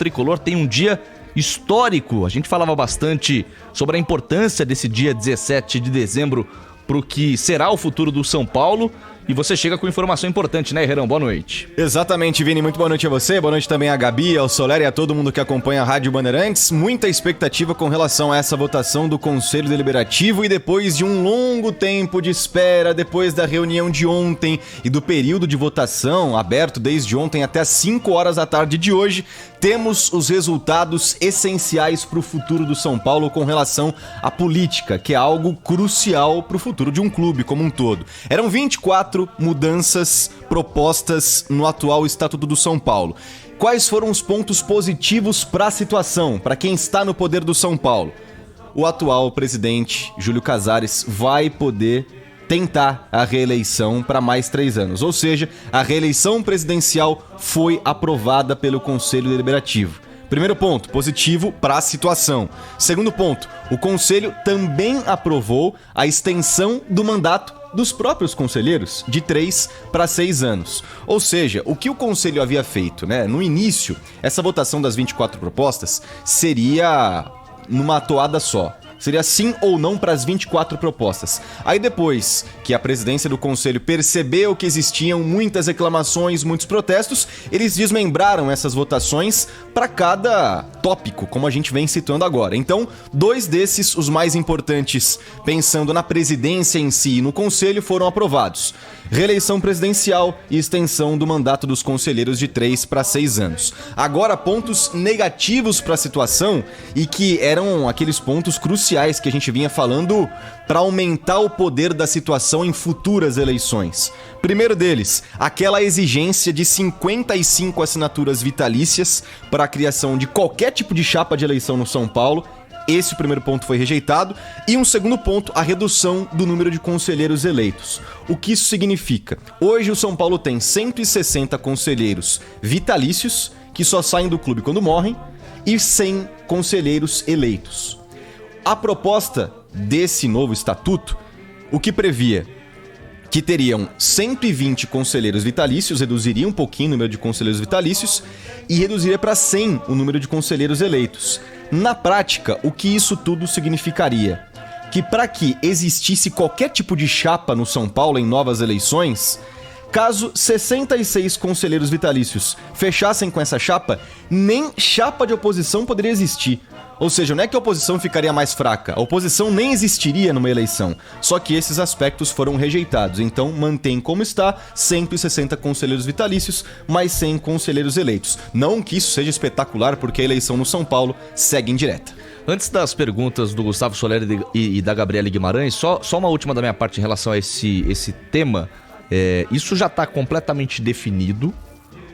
Tricolor tem um dia histórico. A gente falava bastante sobre a importância desse dia 17 de dezembro para o que será o futuro do São Paulo. E você chega com informação importante, né, Herrerão? Boa noite. Exatamente, Vini. Muito boa noite a você. Boa noite também a Gabi, ao Soler e a todo mundo que acompanha a Rádio Bandeirantes. Muita expectativa com relação a essa votação do Conselho Deliberativo e depois de um longo tempo de espera, depois da reunião de ontem e do período de votação aberto desde ontem até as 5 horas da tarde de hoje, temos os resultados essenciais para o futuro do São Paulo com relação à política, que é algo crucial para o futuro de um clube como um todo. Eram 24 mudanças propostas no atual Estatuto do São Paulo. Quais foram os pontos positivos para a situação, para quem está no poder do São Paulo? O atual presidente, Júlio Casares, vai poder tentar a reeleição para mais 3 anos. Ou seja, a reeleição presidencial foi aprovada pelo Conselho Deliberativo. Primeiro ponto, positivo para a situação. Segundo ponto, o Conselho também aprovou a extensão do mandato dos próprios conselheiros, de 3 para 6 anos. Ou seja, o que o Conselho havia feito, né? No início, essa votação das 24 propostas seria numa toada só. Seria sim ou não para as 24 propostas. Aí depois que a presidência do Conselho percebeu que existiam muitas reclamações, muitos protestos, eles desmembraram essas votações para cada tópico, como a gente vem citando agora. Então, 2 desses, os mais importantes, pensando na presidência em si e no Conselho, foram aprovados. Reeleição presidencial e extensão do mandato dos conselheiros de 3 para 6 anos. Agora, pontos negativos para a situação e que eram aqueles pontos cruciais que a gente vinha falando para aumentar o poder da situação em futuras eleições. Primeiro deles, aquela exigência de 55 assinaturas vitalícias para a criação de qualquer tipo de chapa de eleição no São Paulo. Esse primeiro ponto foi rejeitado. E um segundo ponto, a redução do número de conselheiros eleitos. O que isso significa? Hoje o São Paulo tem 160 conselheiros vitalícios, que só saem do clube quando morrem, e 100 conselheiros eleitos. A proposta desse novo estatuto, o que previa que teriam 120 conselheiros vitalícios, reduziria um pouquinho o número de conselheiros vitalícios e reduziria para 100 o número de conselheiros eleitos. Na prática, o que isso tudo significaria? Que para que existisse qualquer tipo de chapa no São Paulo em novas eleições, caso 66 conselheiros vitalícios fechassem com essa chapa, nem chapa de oposição poderia existir. Ou seja, não é que a oposição ficaria mais fraca, a oposição nem existiria numa eleição. Só que esses aspectos foram rejeitados. Então, mantém como está 160 conselheiros vitalícios, mais 100 conselheiros eleitos. Não que isso seja espetacular, porque a eleição no São Paulo segue indireta. Antes das perguntas do Gustavo Soler e da Gabriela Guimarães, só uma última da minha parte em relação a esse tema. Isso já está completamente definido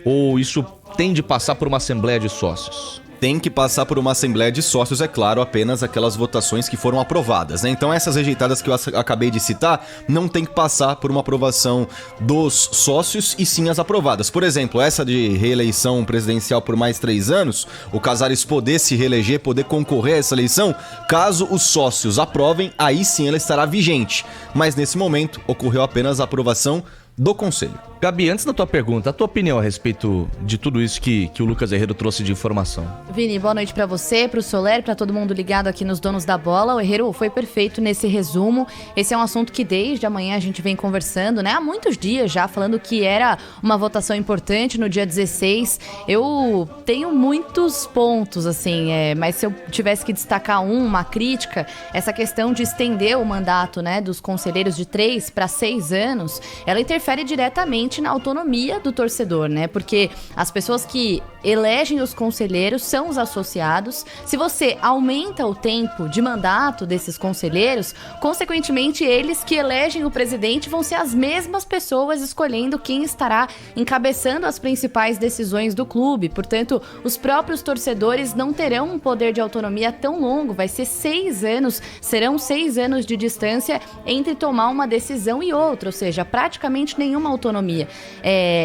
ou isso tem de passar por uma assembleia de sócios? Tem que passar por uma assembleia de sócios, é claro, apenas aquelas votações que foram aprovadas, né? Então essas rejeitadas que eu acabei de citar não tem que passar por uma aprovação dos sócios e sim as aprovadas. Por exemplo, essa de reeleição presidencial por mais 3 anos, o Casares poder se reeleger, poder concorrer a essa eleição, caso os sócios aprovem, aí sim ela estará vigente. Mas nesse momento ocorreu apenas a aprovação do Conselho. Gabi, antes da tua pergunta, a tua opinião a respeito de tudo isso que o Lucas Herrero trouxe de informação. Vini, boa noite pra você, pro Soler, pra todo mundo ligado aqui nos Donos da Bola. O Herrero foi perfeito nesse resumo. Esse é um assunto que desde amanhã a gente vem conversando, né? Há muitos dias já, falando que era uma votação importante no dia 16. Eu tenho muitos pontos, assim, mas se eu tivesse que destacar uma crítica, essa questão de estender o mandato, né, dos conselheiros de 3 para 6 anos, ela interfere diretamente na autonomia do torcedor, né? Porque as pessoas que elegem os conselheiros são os associados. Se você aumenta o tempo de mandato desses conselheiros, consequentemente eles que elegem o presidente vão ser as mesmas pessoas escolhendo quem estará encabeçando as principais decisões do clube. Portanto, os próprios torcedores não terão um poder de autonomia tão longo. Vai ser 6 anos, serão 6 anos de distância entre tomar uma decisão e outra, ou seja, praticamente nenhuma autonomia.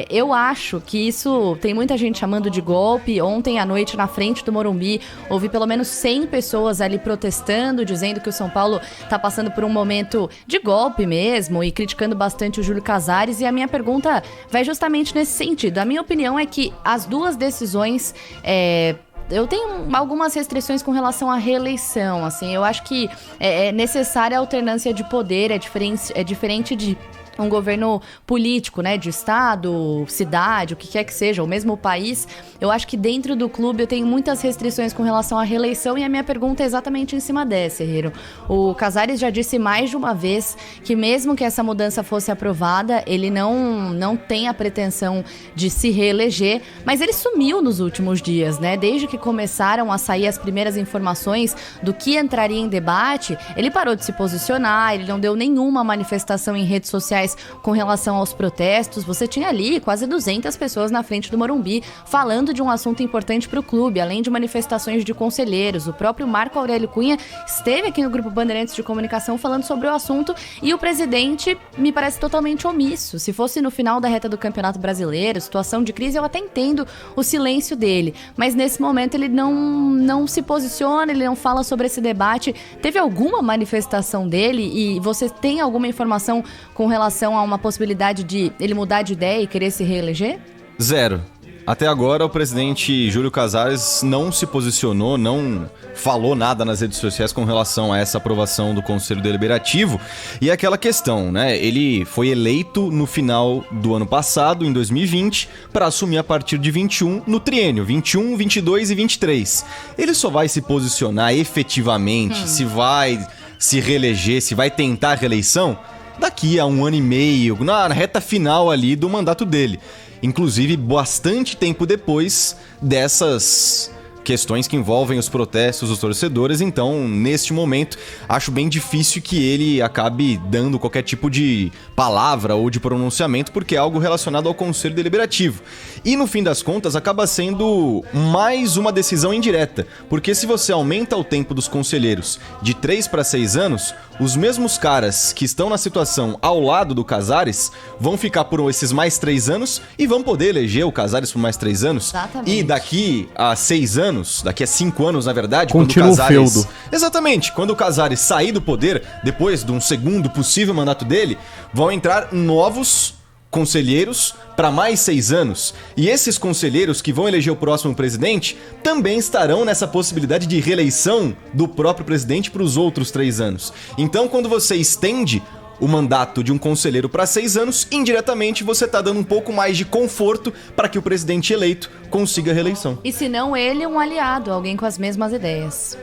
Eu acho que isso tem muita gente chamando de golpe. Ontem à noite, na frente do Morumbi, houve pelo menos 100 pessoas ali protestando, dizendo que o São Paulo está passando por um momento de golpe mesmo e criticando bastante o Júlio Casares. E a minha pergunta vai justamente nesse sentido. A minha opinião é que as duas decisões eu tenho algumas restrições com relação à reeleição, assim, eu acho que é necessária a alternância de poder, é diferente de um governo político, né, de estado, cidade, o que quer que seja, ou mesmo o país. Eu acho que dentro do clube eu tenho muitas restrições com relação à reeleição e a minha pergunta é exatamente em cima dessa, Herrero. O Casares já disse mais de uma vez que mesmo que essa mudança fosse aprovada, ele não tem a pretensão de se reeleger, mas ele sumiu nos últimos dias, né? Desde que começaram a sair as primeiras informações do que entraria em debate, ele parou de se posicionar, ele não deu nenhuma manifestação em redes sociais com relação aos protestos. Você tinha ali quase 200 pessoas na frente do Morumbi falando de um assunto importante para o clube, além de manifestações de conselheiros. O próprio Marco Aurélio Cunha esteve aqui no Grupo Bandeirantes de Comunicação falando sobre o assunto e o presidente me parece totalmente omisso. Se fosse no final da reta do Campeonato Brasileiro, situação de crise, eu até entendo o silêncio dele, mas nesse momento ele não se posiciona, ele não fala sobre esse debate. Teve alguma manifestação dele e você tem alguma informação com relação a uma possibilidade de ele mudar de ideia e querer se reeleger? Zero. Até agora, o presidente Júlio Casares não se posicionou, não falou nada nas redes sociais com relação a essa aprovação do Conselho Deliberativo. E é aquela questão, né? Ele foi eleito no final do ano passado, em 2020, para assumir a partir de 21 no triênio, 21, 22 e 23. Ele só vai se posicionar efetivamente, se vai se reeleger, se vai tentar a reeleição, daqui a 1 ano e meio, na reta final ali do mandato dele. Inclusive, bastante tempo depois dessas questões que envolvem os protestos dos torcedores. Então, neste momento, acho bem difícil que ele acabe dando qualquer tipo de palavra ou de pronunciamento, porque é algo relacionado ao Conselho Deliberativo. E, no fim das contas, acaba sendo mais uma decisão indireta, porque se você aumenta o tempo dos conselheiros de 3 para 6 anos, os mesmos caras que estão na situação ao lado do Casares vão ficar por esses mais 3 anos e vão poder eleger o Casares por mais 3 anos. Exatamente. E daqui a 6 anos, daqui a 5 anos, na verdade, continua quando o Casares... o feudo. Exatamente. Quando o Casares sair do poder, depois de um segundo possível mandato dele, vão entrar novos conselheiros para mais 6 anos. E esses conselheiros que vão eleger o próximo presidente também estarão nessa possibilidade de reeleição do próprio presidente para os outros 3 anos. Então, quando você estende o mandato de um conselheiro para 6 anos, indiretamente você está dando um pouco mais de conforto para que o presidente eleito consiga a reeleição. E se não ele, um aliado, alguém com as mesmas ideias.